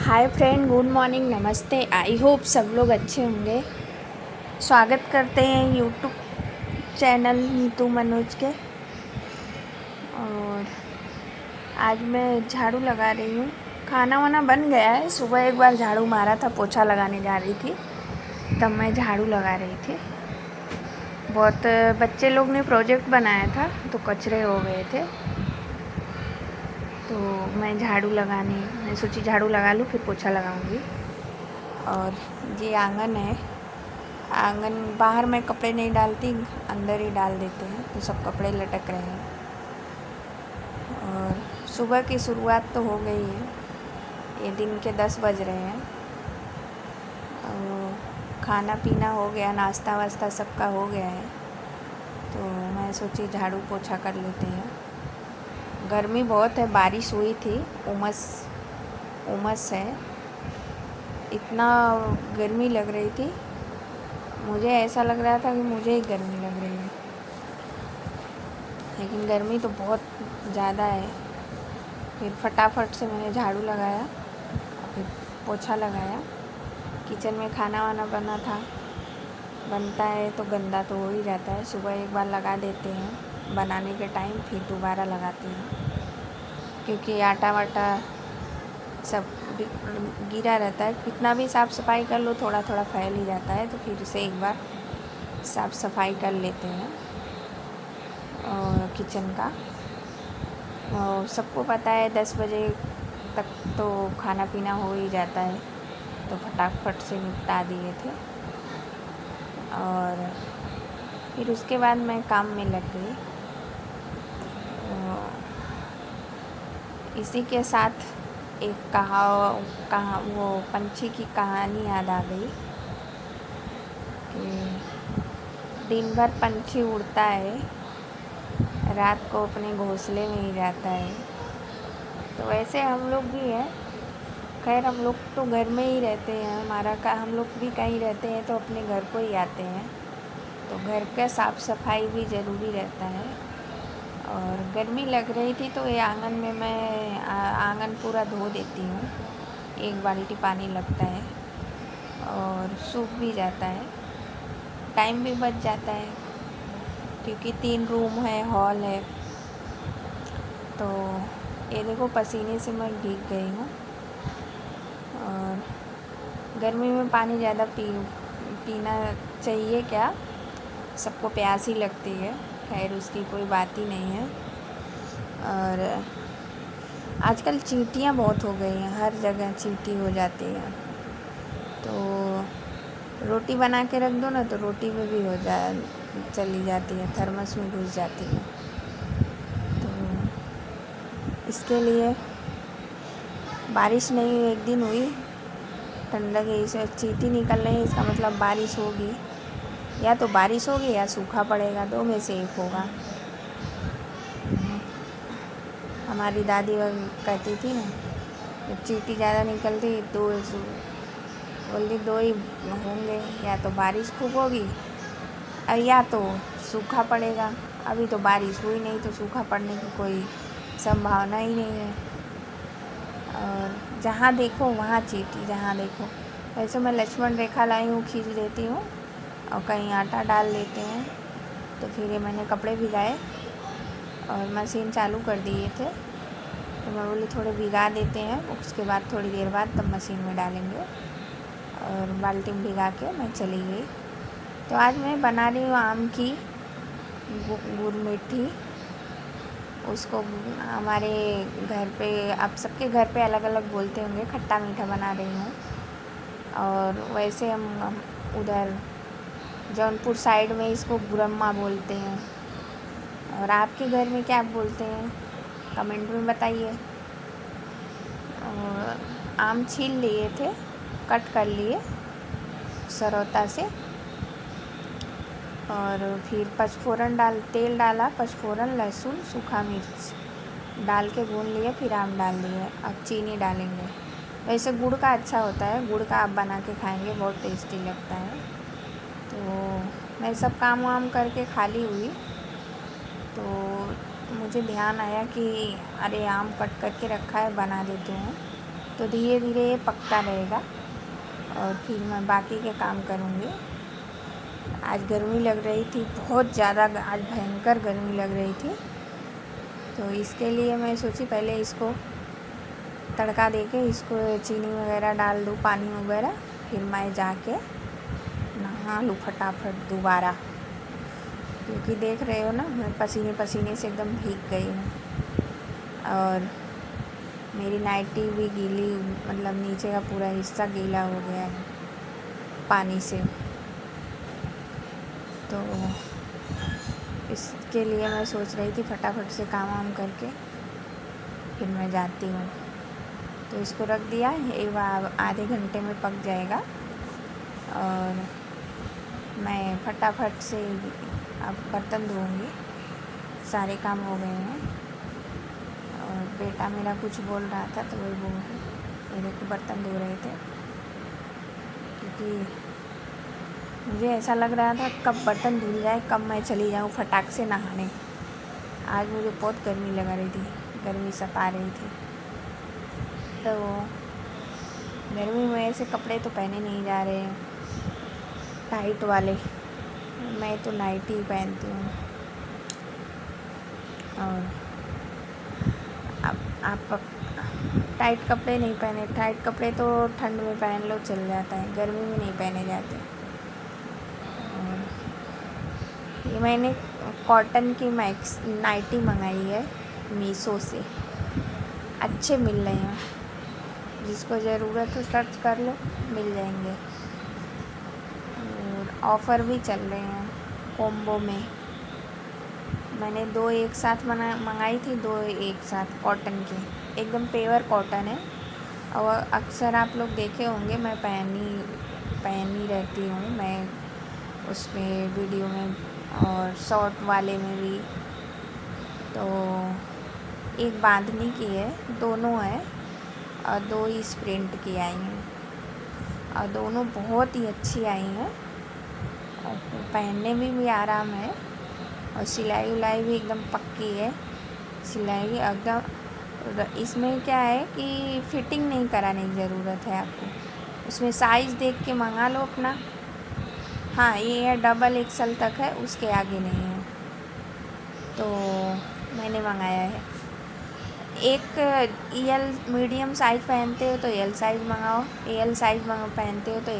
Hi friend, good morning, नमस्ते। I hope सब लोग अच्छे होंगे। स्वागत करते हैं यूट्यूब चैनल नीतू मनोज के। और आज मैं झाड़ू लगा रही हूँ। खाना वाना बन गया है। सुबह एक बार झाड़ू मारा था, पोछा लगाने जा रही थी तब मैं झाड़ू लगा रही थी। बहुत बच्चे लोग ने प्रोजेक्ट बनाया था तो कचरे हो गए थे, तो मैं सोची झाड़ू लगा लूँ फिर पोछा लगाऊंगी। और ये आंगन है। आंगन बाहर मैं कपड़े नहीं डालती, अंदर ही डाल देते हैं तो सब कपड़े लटक रहे हैं। और सुबह की शुरुआत तो हो गई है। ये दिन के 10 बज रहे हैं। और खाना पीना हो गया, नाश्ता वास्ता सबका हो गया है, तो मैं सोची झाड़ू पोछा कर लेते हैं। गर्मी बहुत है, बारिश हुई थी, उमस है। इतना गर्मी लग रही थी, मुझे ऐसा लग रहा था कि मुझे ही गर्मी लग रही है, लेकिन गर्मी तो बहुत ज़्यादा है। फिर फटाफट से मैंने झाड़ू लगाया, फिर पोछा लगाया। किचन में खाना वाना बनता है तो गंदा तो हो ही जाता है। सुबह एक बार लगा देते हैं बनाने के टाइम, फिर दोबारा लगाते हैं, क्योंकि आटा वाटा सब गिरा रहता है। कितना भी साफ़ सफाई कर लो थोड़ा थोड़ा फैल ही जाता है, तो फिर से एक बार साफ़ सफाई कर लेते हैं और किचन का। और सबको पता है 10 बजे तक तो खाना पीना हो ही जाता है, तो फटाफट से निपटा दिए थे। और फिर उसके बाद मैं काम में लग गई। इसी के साथ एक वो पंछी की कहानी याद आ गई कि दिन भर पंछी उड़ता है, रात को अपने घोंसले में ही जाता है। तो वैसे हम लोग भी हैं। खैर, हम लोग तो घर में ही रहते हैं। हम लोग भी कहीं रहते हैं तो अपने घर को ही आते हैं, तो घर का साफ़ सफाई भी ज़रूरी रहता है। और गर्मी लग रही थी तो ये आंगन में मैं आंगन पूरा धो देती हूँ। 1 बाल्टी पानी लगता है और सूख भी जाता है, टाइम भी बच जाता है, क्योंकि 3 रूम है, हॉल है। तो ये देखो, पसीने से मैं भीग गई हूँ। और गर्मी में पानी ज़्यादा पीना चाहिए क्या, सबको प्यास ही लगती है। खैर, उसकी कोई बात ही नहीं है। और आजकल चींटियाँ बहुत हो गई हैं, हर जगह चींटी हो जाती है। तो रोटी बना के रख दो ना, तो रोटी में भी चली जाती है, थर्मस में घुस जाती है। तो इसके लिए बारिश नहीं, एक दिन हुई ठंडक, से चींटी निकल रही है, इसका मतलब बारिश होगी। या तो बारिश होगी या सूखा पड़ेगा, 2 में से एक होगा। हमारी दादी कहती थी ना, जब चींटी ज़्यादा निकलती तो बोलती 2 ही होंगे, या तो बारिश खूब होगी और या तो सूखा पड़ेगा। अभी तो बारिश हुई नहीं, तो सूखा पड़ने की कोई संभावना ही नहीं है। और जहाँ देखो वहाँ चींटी, जहाँ देखो। वैसे मैं लक्ष्मण रेखा लाई हूँ, खींच देती हूँ और कहीं आटा डाल लेते हैं। तो फिर ये मैंने कपड़े भिगाए और मशीन चालू कर दिए थे, तो मैं बोली थोड़े भिगा देते हैं, उसके बाद थोड़ी देर बाद तब मशीन में डालेंगे। और बाल्टी में भिगा के मैं चली गई। तो आज मैं बना रही हूँ आम की गुड़ मीठी। उसको हमारे घर पे, आप सबके घर पे अलग अलग बोलते होंगे, खट्टा मीठा बना रही हूँ। और वैसे हम उधर जौनपुर साइड में इसको गुरम्मा बोलते हैं। और आपके घर में क्या बोलते हैं, कमेंट में बताइए। और आम छील लिए थे, कट कर लिए सरौता से, और फिर तेल डाला, पचफोरन, लहसुन, सूखा मिर्च डाल के भून लिए, फिर आम डाल दिए। अब चीनी डालेंगे। वैसे गुड़ का अच्छा होता है, गुड़ का आप बना के खाएंगे, बहुत टेस्टी लगता है। तो मैं सब काम वाम करके खाली हुई, तो मुझे ध्यान आया कि अरे आम कट करके रखा है, बना देती हूँ। तो धीरे धीरे ये पकता रहेगा और फिर मैं बाकी के काम करूँगी। आज गर्मी लग रही थी बहुत ज़्यादा, आज भयंकर गर्मी लग रही थी, तो इसके लिए मैं सोची पहले इसको तड़का देके इसको चीनी वगैरह डाल दूँ, पानी वगैरह, फिर मैं जाके नहा लूँ फटाफट दोबारा, क्योंकि देख रहे हो ना मैं पसीने पसीने से एकदम भीग गई हूँ और मेरी नाइटी भी गीली, मतलब नीचे का पूरा हिस्सा गीला हो गया है पानी से। तो इसके लिए मैं सोच रही थी फटाफट से काम वाम करके फिर मैं जाती हूँ। तो इसको रख दिया, एक आधे घंटे में पक जाएगा और मैं फटाफट से अब बर्तन धोऊंगी, सारे काम हो गए हैं। और बेटा मेरा कुछ बोल रहा था तो वही वो मेरे को बर्तन धो रहे थे, क्योंकि मुझे ऐसा लग रहा था कब बर्तन धुल जाए, कब मैं चली जाऊँ फटाक से नहाने। आज मुझे बहुत गर्मी लगा रही थी, गर्मी सता रही थी, तो गर्मी में ऐसे कपड़े तो पहने नहीं जा रहे हैं टाइट वाले, मैं तो नाइटी ही पहनती हूँ। और आप टाइट कपड़े नहीं पहने, टाइट कपड़े तो ठंड में पहन लो चल जाता है, गर्मी में नहीं पहने जाते। और ये मैंने कॉटन की मैक्स नाइटी मंगाई है मीशो से, अच्छे मिल रहे हैं, जिसको ज़रूरत हो सर्च कर लो, मिल जाएंगे। और ऑफ़र भी चल रहे हैं कॉम्बो में, मैंने 2 एक साथ मंगाई थी, 2 एक साथ कॉटन के, एकदम प्योर कॉटन है। और अक्सर आप लोग देखे होंगे मैं पहनी रहती हूँ मैं उसमें वीडियो में और शॉर्ट वाले में भी। तो एक बांधनी की है, दोनों है और 2 इस प्रिंट की आई हैं और दोनों बहुत ही अच्छी आई हैं और पहनने में भी आराम है और सिलाई उलाई भी एकदम पक्की है, सिलाई एकदम। इसमें क्या है कि फ़िटिंग नहीं कराने की ज़रूरत है आपको, उसमें साइज़ देख के मंगा लो अपना। हाँ, ये है डबल XL तक है, उसके आगे नहीं है, तो मैंने मंगाया है। एक EL मीडियम साइज़ पहनते हो तो L साइज़ मंगाओ, AL साइज़ पहनते हो तो